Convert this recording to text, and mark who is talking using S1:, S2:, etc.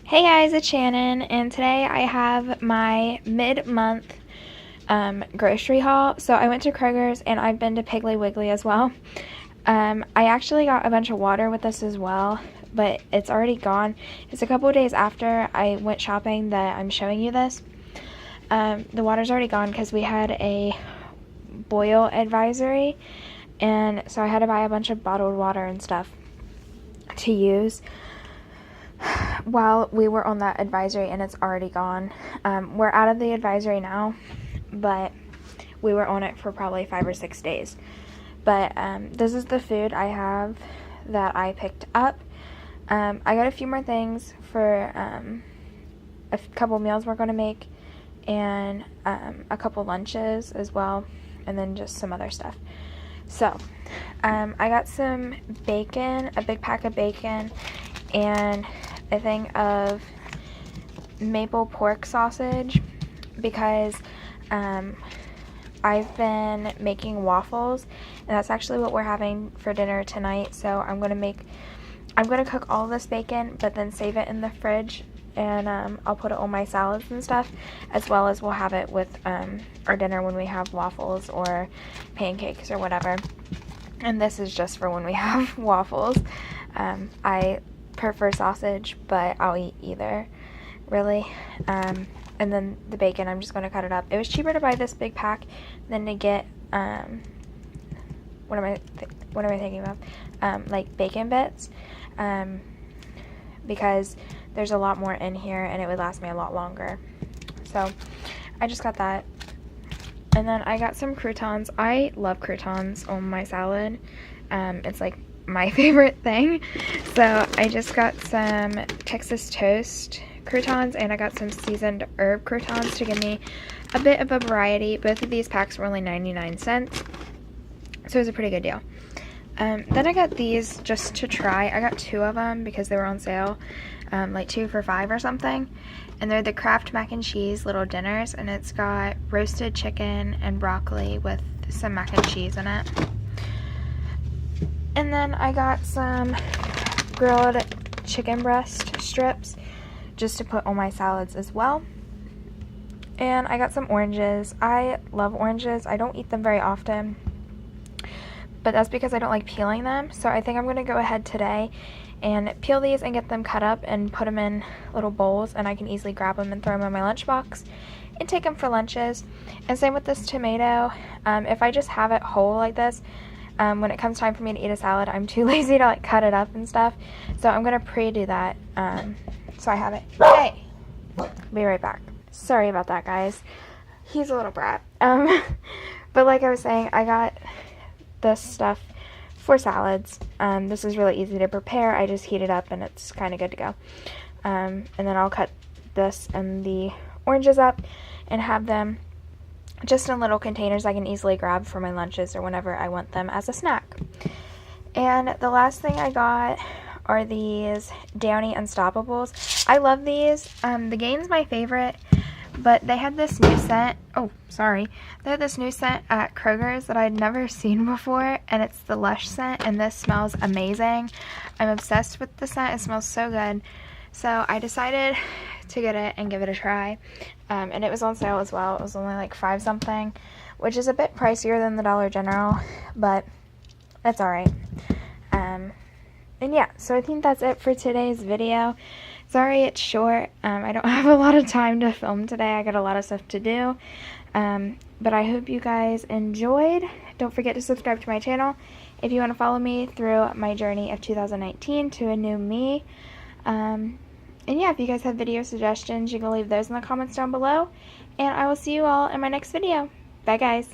S1: Hey guys, it's Shannon, and today I have my mid-month grocery haul. So I went to Kroger's and I've been to Piggly Wiggly as well. I actually got a bunch of water with this as well, but it's already gone. It's a couple of days after I went shopping that I'm showing you this. The water's already gone because we had a boil advisory, and so I had to buy a bunch of bottled water and stuff to use while we were on that advisory, and it's already gone. We're out of the advisory now, but we were on it for probably 5 or 6 days. But this is the food I have that I picked up. I got a few more things for a couple meals we're going to make, and a couple lunches as well, and then just some other stuff. So I got some bacon, a big pack of bacon, and a thing of maple pork sausage because I've been making waffles, and that's actually what we're having for dinner tonight. So I'm gonna cook all this bacon, but then save it in the fridge, and I'll put it on my salads and stuff, as well as we'll have it with our dinner when we have waffles or pancakes or whatever. And this is just for when we have waffles. I prefer sausage, but I'll eat either, really. And then the bacon, I'm just going to cut it up. It was cheaper to buy this big pack than to get what am I thinking of? Like bacon bits, because there's a lot more in here and it would last me a lot longer. So I just got that. And then I got some croutons. I love croutons on my salad. It's like my favorite thing. So I just got some Texas toast croutons, and I got some seasoned herb croutons to give me a bit of a variety. Both of these packs were only 99 cents, so it was a pretty good deal. Then I got these just to try. I got 2 of them because they were on sale, like 2 for $5 or something. And they're the Kraft mac and cheese little dinners, and it's got roasted chicken and broccoli with some mac and cheese in it. And then I got some grilled chicken breast strips just to put on my salads as well. And I got some oranges. I love oranges. I don't eat them very often, but that's because I don't like peeling them. So I think I'm going to go ahead today and peel these and get them cut up and put them in little bowls, and I can easily grab them and throw them in my lunchbox and take them for lunches. And same with this tomato. If I just have it whole like this, when it comes time for me to eat a salad, I'm too lazy to like cut it up and stuff. So I'm going to pre-do that. So I have it. Hey! Be right back. Sorry about that, guys. He's a little brat. But like I was saying, I got this stuff for salads. This is really easy to prepare. I just heat it up and it's kind of good to go. And then I'll cut this and the oranges up and have them just in little containers I can easily grab for my lunches or whenever I want them as a snack. And the last thing I got are these Downy Unstoppables. I love these. The Gain's my favorite, but they had this new scent. Oh, sorry. They had this new scent at Kroger's that I'd never seen before, and it's the Lush scent, and this smells amazing. I'm obsessed with the scent. It smells so good. So I decided to get it and give it a try. And it was on sale as well. It was only like 5 something, which is a bit pricier than the Dollar General, but that's alright. And yeah, so I think that's it for today's video. Sorry it's short. I don't have a lot of time to film today. I got a lot of stuff to do. But I hope you guys enjoyed. Don't forget to subscribe to my channel if you want to follow me through my journey of 2019 to a new me. And yeah, if you guys have video suggestions, you can leave those in the comments down below. And I will see you all in my next video. Bye, guys.